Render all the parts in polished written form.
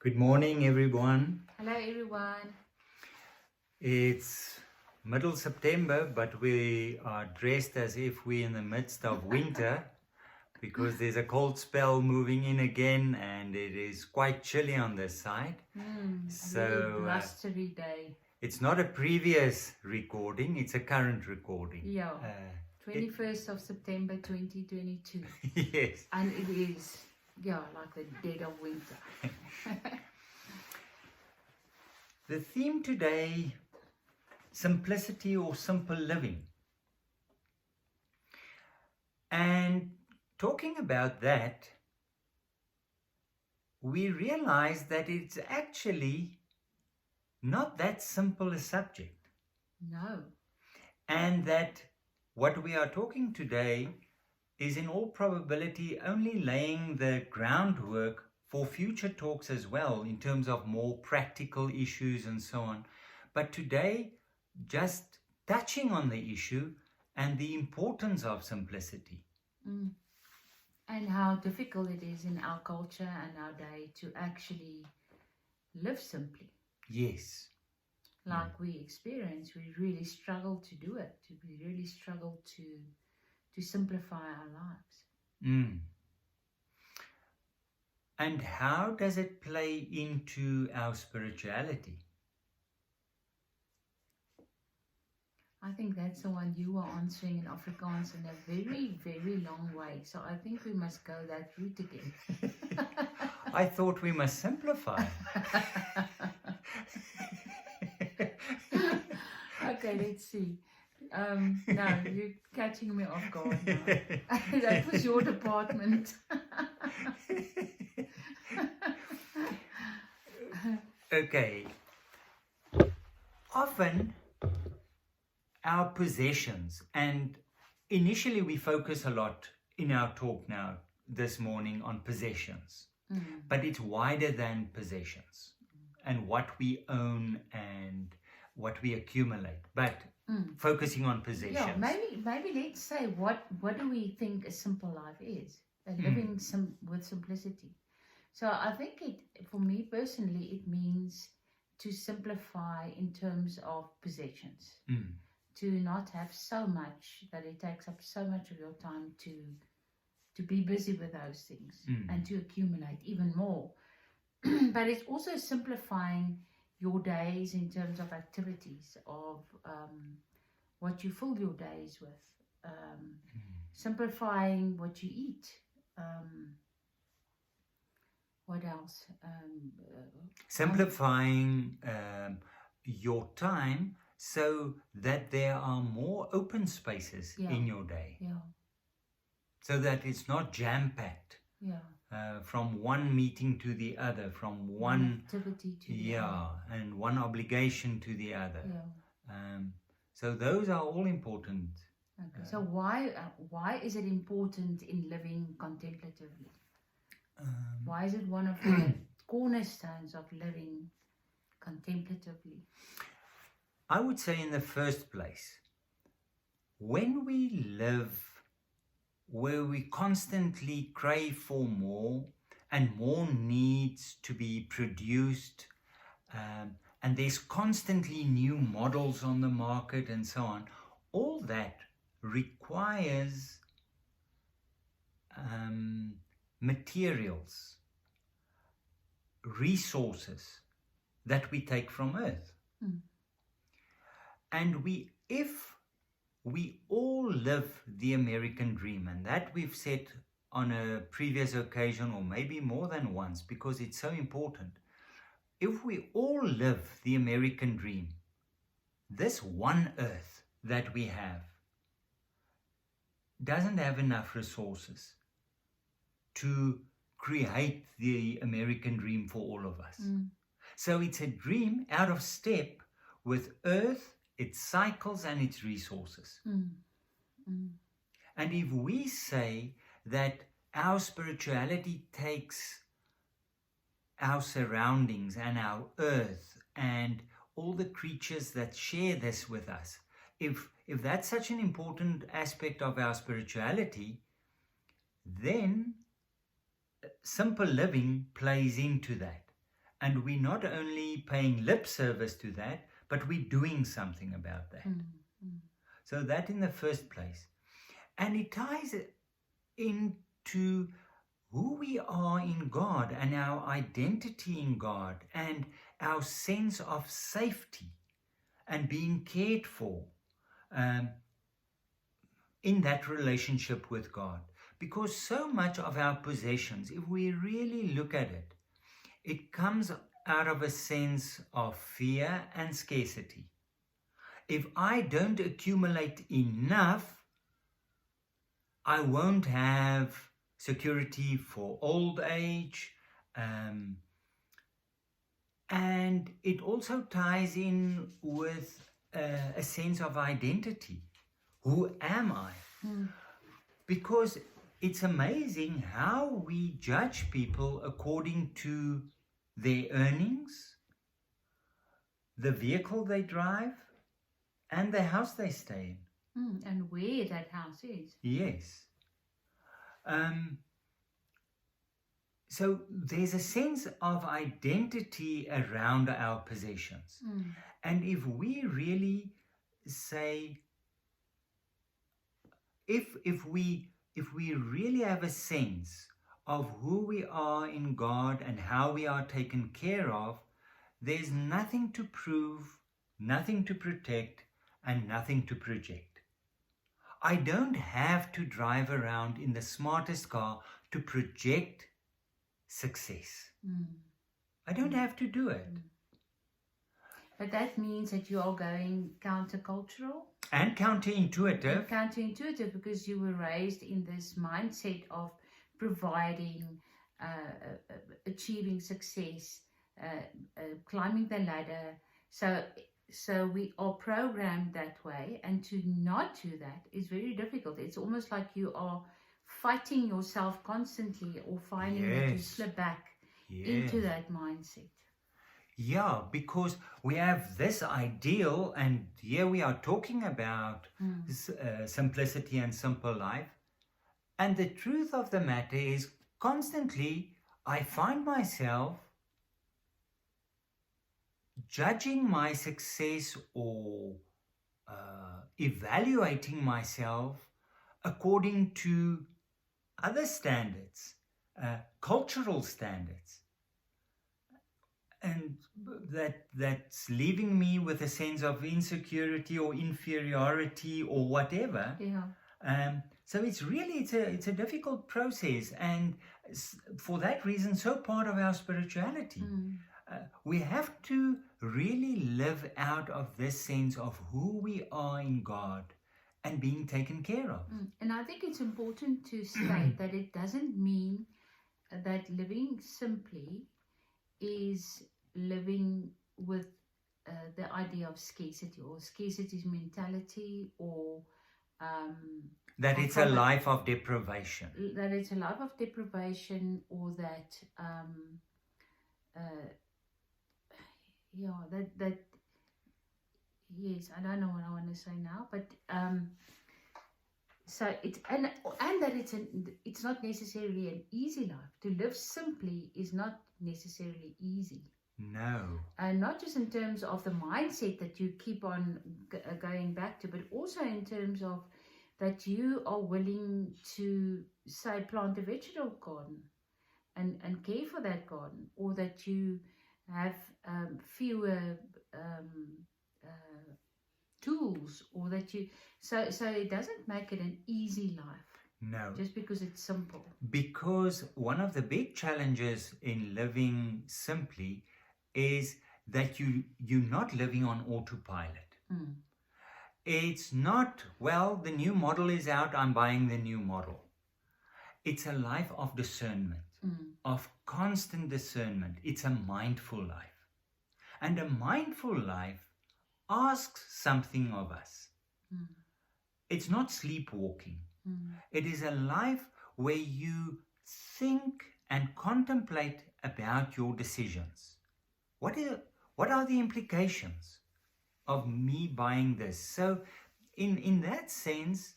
Good morning, everyone. Hello everyone. It's middle September, but we are dressed as if we're in the midst of winter because there's a cold spell moving in again and it is quite chilly on this side. Really blustery day. It's not a previous recording, it's a current recording. Yeah, 21st of September 2022. Yes. And it is, like the dead of winter. The theme today, simplicity or simple living. And talking about that, we realize that it's actually not that simple a subject. No. And that what we are talking today is in all probability only laying the groundwork for future talks as well, in terms of more practical issues and so on. But today, just touching on the issue and the importance of simplicity. And how difficult it is in our culture and our day to actually live simply. Yes. Like we experience, we really struggle to do it. We really struggle to simplify our lives. And how does it play into our spirituality? I think that's the one you were answering in Afrikaans in a very, very long way. So I think we must go that route again. I thought we must simplify. Okay, let's see. No, you're catching me off guard now. That was your department. Okay. Often our possessions, and initially we focus a lot in our talk now this morning on possessions, but it's wider than possessions and what we own and what we accumulate, but focusing on possessions. Yeah, maybe let's say what do we think a simple life is? Living with simplicity. So I think for me personally, it means to simplify in terms of possessions. To not have so much that it takes up so much of your time to be busy with those things and to accumulate even more. But it's also simplifying your days in terms of activities, of what you fill your days with, simplifying what you eat. What else? Simplifying your time so that there are more open spaces in your day. Yeah. So that it's not jam-packed. Yeah. From one meeting to the other, from one activity to the other. And one obligation to the other. Yeah. So those are all important. Okay. So why is it important in living contemplatively? Why is it one of the cornerstones of living contemplatively? I would say in the first place, when we live where we constantly crave for more and more needs to be produced, and there's constantly new models on the market and so on, all that requires materials, resources that we take from earth. And if we all live the American dream, and that we've said on a previous occasion, or maybe more than once, because it's so important. If we all live the American dream, this one earth that we have doesn't have enough resources to create the American dream for all of us. So it's a dream out of step with earth, its cycles and its resources. And if we say that our spirituality takes our surroundings and our earth and all the creatures that share this with us, if that's such an important aspect of our spirituality, then simple living plays into that. And we're not only paying lip service to that, but we're doing something about that. So that in the first place. And it ties into who we are in God and our identity in God and our sense of safety and being cared for in that relationship with God. Because so much of our possessions, if we really look at it, it comes out of a sense of fear and scarcity. If I don't accumulate enough, I won't have security for old age. And it also ties in with a sense of identity. Who am I? Because it's amazing how we judge people according to their earnings, the vehicle they drive, and the house they stay in. And where that house is. Yes. So there's a sense of identity around our possessions. And if we really say, if we really have a sense of who we are in God and how we are taken care of, there's nothing to prove, nothing to protect, and nothing to project. I don't have to drive around in the smartest car to project success. I don't have to do it. But that means that you are going countercultural. And counterintuitive. And counterintuitive, because you were raised in this mindset of providing, achieving success, climbing the ladder. So we are programmed that way, and to not do that is very difficult. It's almost like you are fighting yourself constantly, or finding that you slip back into that mindset. Yeah, because we have this ideal, and here we are talking about simplicity and simple life. And the truth of the matter is, constantly I find myself judging my success or evaluating myself according to other standards, cultural standards. And that's leaving me with a sense of insecurity or inferiority or whatever. So it's a difficult process, and for that reason, so part of our spirituality. We have to really live out of this sense of who we are in God and being taken care of. And I think it's important to state that it doesn't mean that living simply is living with the idea of scarcity or scarcity mentality, or that it's a life of deprivation. That it's a life of deprivation, or that that yes, I don't know what I want to say now, but so it's and that it's not necessarily an easy life. To live simply is not necessarily easy. No. And not just in terms of the mindset that you keep on going back to, but also in terms of that you are willing to, say, plant a vegetable garden and care for that garden, or that you have fewer tools, or that you so it doesn't make it an easy life. No. Just because it's simple. Because one of the big challenges in living simply is that you're not living on autopilot. It's not, well, the new model is out, I'm buying the new model. It's a life of discernment, of constant discernment. It's a mindful life. And a mindful life asks something of us. It's not sleepwalking. It is a life where you think and contemplate about your decisions. What are the implications of me buying this? So in that sense,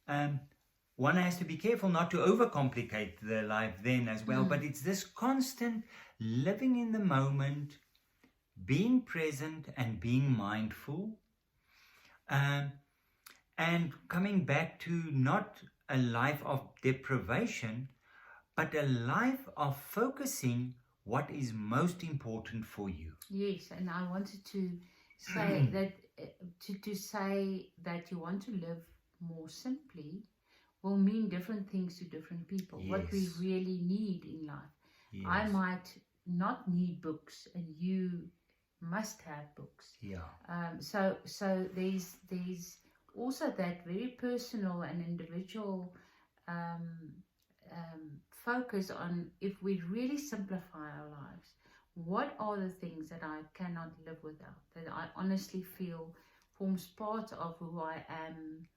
one has to be careful not to overcomplicate the life then as well. But it's this constant living in the moment, being present and being mindful, um, and coming back to not a life of deprivation, but a life of focusing what is most important for you. Yes, and I wanted to say that to say that you want to live more simply will mean different things to different people. What we Yes. really need in life. Yes. I might not need books, and you must have books. Yeah. So there's also that very personal and individual um, focus on, if we really simplify our lives, what are the things that I cannot live without, that I honestly feel forms part of who I am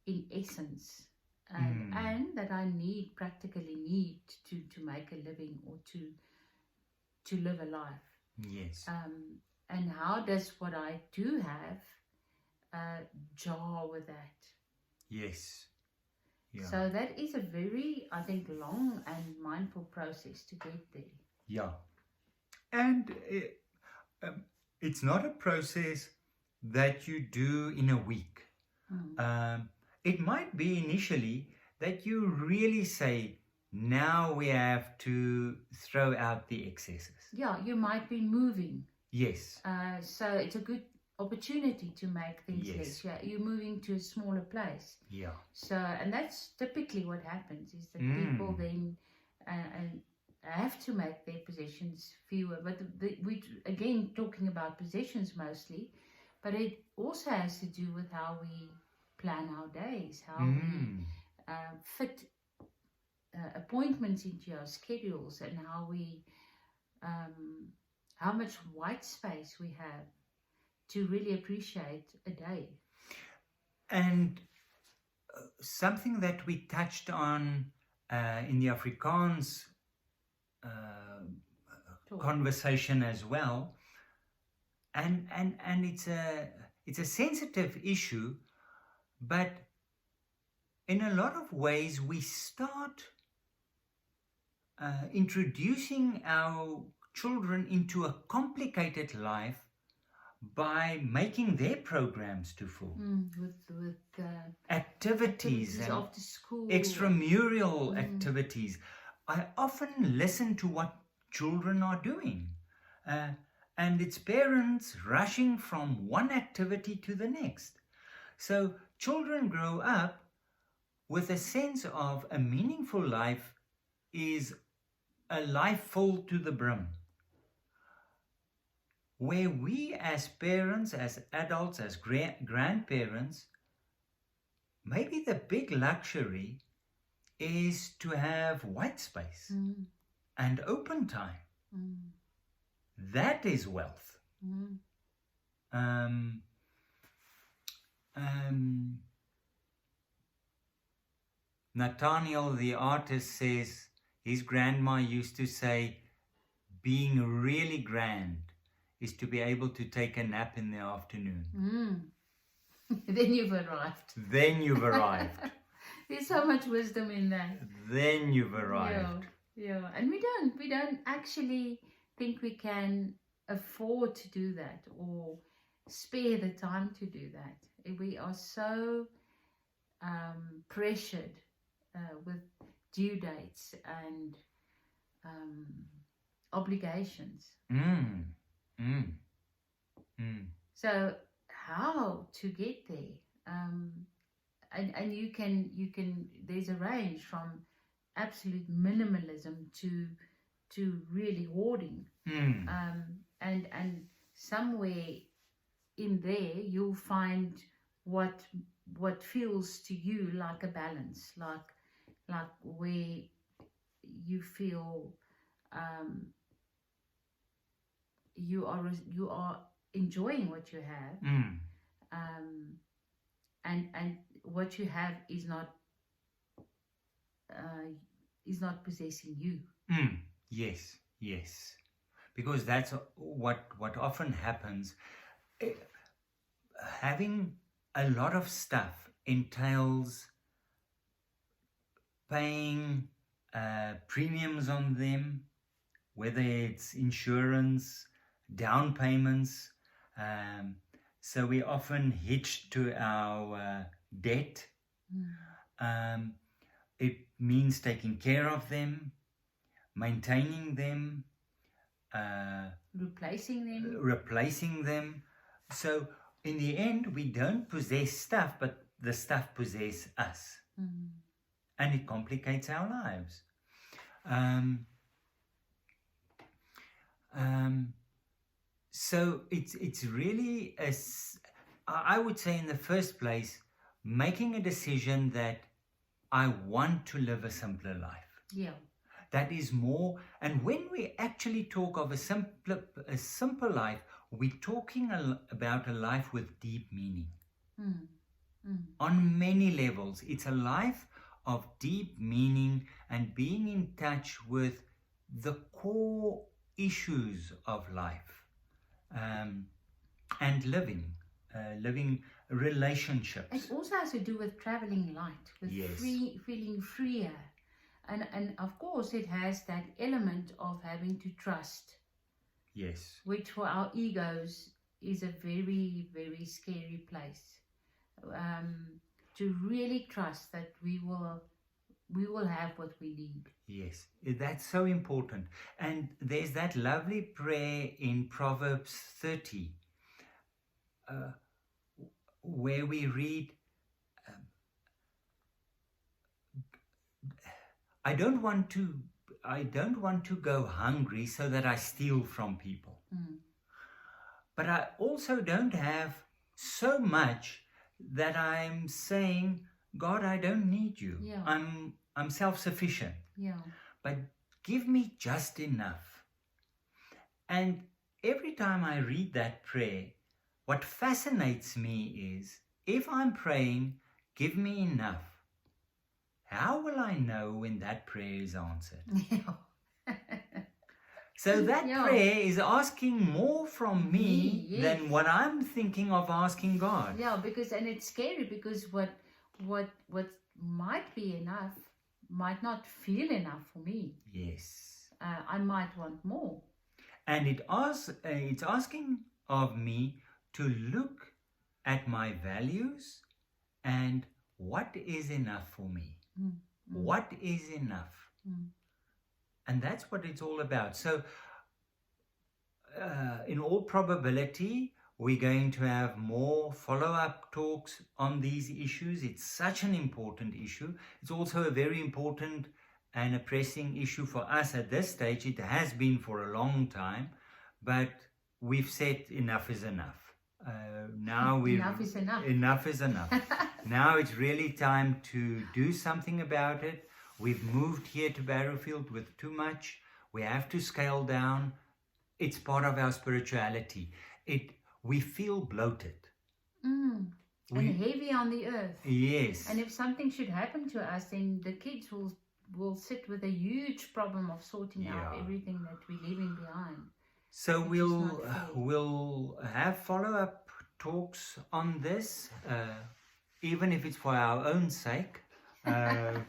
in essence, and that I practically need to make a living, or to live a life. Yes. And how does what I do have jar with that? Yes. Yeah. So that is a very, I think, long and mindful process to get there. Yeah. And it's not a process that you do in a week. It might be initially that you really say, now we have to throw out the excesses. Yeah, you might be moving. Yes. So it's a good opportunity to make things Yes. less. Yeah, you're moving to a smaller place. Yeah. So, and that's typically what happens, is that people then and have to make their possessions fewer. But we again talking about possessions mostly, but it also has to do with how we plan our days, how we fit appointments into our schedules, and how much white space we have to really appreciate a day. And something that we touched on in the Afrikaans conversation as well, and it's a sensitive issue, but in a lot of ways we start introducing our children into a complicated life by making their programs too full. With activities and after school, extramural activities. I often listen to what children are doing, and it's parents rushing from one activity to the next. So children grow up with a sense of a meaningful life is a life full to the brim, where we as parents, as adults, as grandparents, maybe the big luxury is to have white space and open time. That is wealth. Nathaniel, the artist, says his grandma used to say, being really grand is to be able to take a nap in the afternoon. Then you've arrived. Then you've arrived. There's so much wisdom in that. Then you've arrived. Yeah. And we don't actually think we can afford to do that, or spare the time to do that. We are so pressured with due dates and obligations. So how to get there? And you can there's a range from absolute minimalism to really hoarding. And somewhere in there you'll find what feels to you like a balance, like where you feel you are enjoying what you have, and what you have is not possessing you. Yes, because that's what often happens. Having a lot of stuff entails paying premiums on them, whether it's insurance, down payments. So we often hitched to our debt. It means taking care of them, maintaining them, replacing them. So in the end, we don't possess stuff, but the stuff possesses us. And it complicates our lives. So it's really, I would say in the first place, making a decision that I want to live a simpler life. Yeah. That is more, and when we actually talk of a simple life, we're talking about a life with deep meaning. On many levels, it's a life of deep meaning and being in touch with the core issues of life, and living relationships. It also has to do with traveling light, with feeling freer. And of course, it has that element of having to trust. Yes. Which for our egos is a very, very scary place. To really trust that we will have what we need. Yes, that's so important. And there's that lovely prayer in Proverbs 30, where we read, I don't want to go hungry so that I steal from people. But I also don't have so much that I'm saying, God, I don't need you. Yeah. I'm self-sufficient. Yeah. But give me just enough. And every time I read that prayer, what fascinates me is, if I'm praying, give me enough, how will I know when that prayer is answered? So that prayer is asking more from me than what I'm thinking of asking God. Yeah, and it's scary because what might be enough might not feel enough for me. Yes. I might want more. And it's asking of me to look at my values and what is enough for me. What is enough? And that's what it's all about. So in all probability, we're going to have more follow-up talks on these issues. It's such an important issue. It's also a very important and a pressing issue for us at this stage. It has been for a long time, but we've said enough is enough. Enough is enough. Enough is enough. Now it's really time to do something about it. We've moved here to Barrowfield with too much. We have to scale down. It's part of our spirituality. We feel bloated. And heavy on the earth. Yes. And if something should happen to us, then the kids will sit with a huge problem of sorting out everything that we're leaving behind. So we'll have follow-up talks on this, even if it's for our own sake, to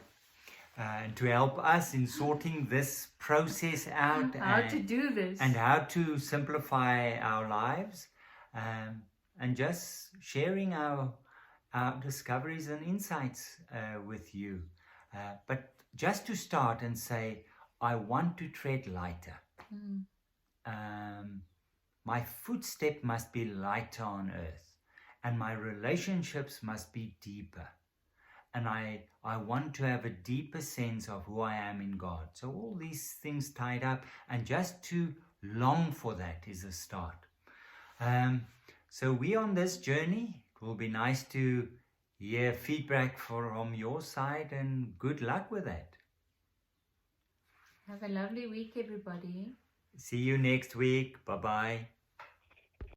help us in sorting this process out. How to do this. And how to simplify our lives, and just sharing our discoveries and insights with you. But just to start and say, I want to tread lighter. My footstep must be lighter on earth, and my relationships must be deeper. And I want to have a deeper sense of who I am in God. So all these things tied up, and just to long for that is a start. So we're on this journey. It will be nice to hear feedback from your side, and good luck with that. Have a lovely week, everybody. See you next week. Bye-bye.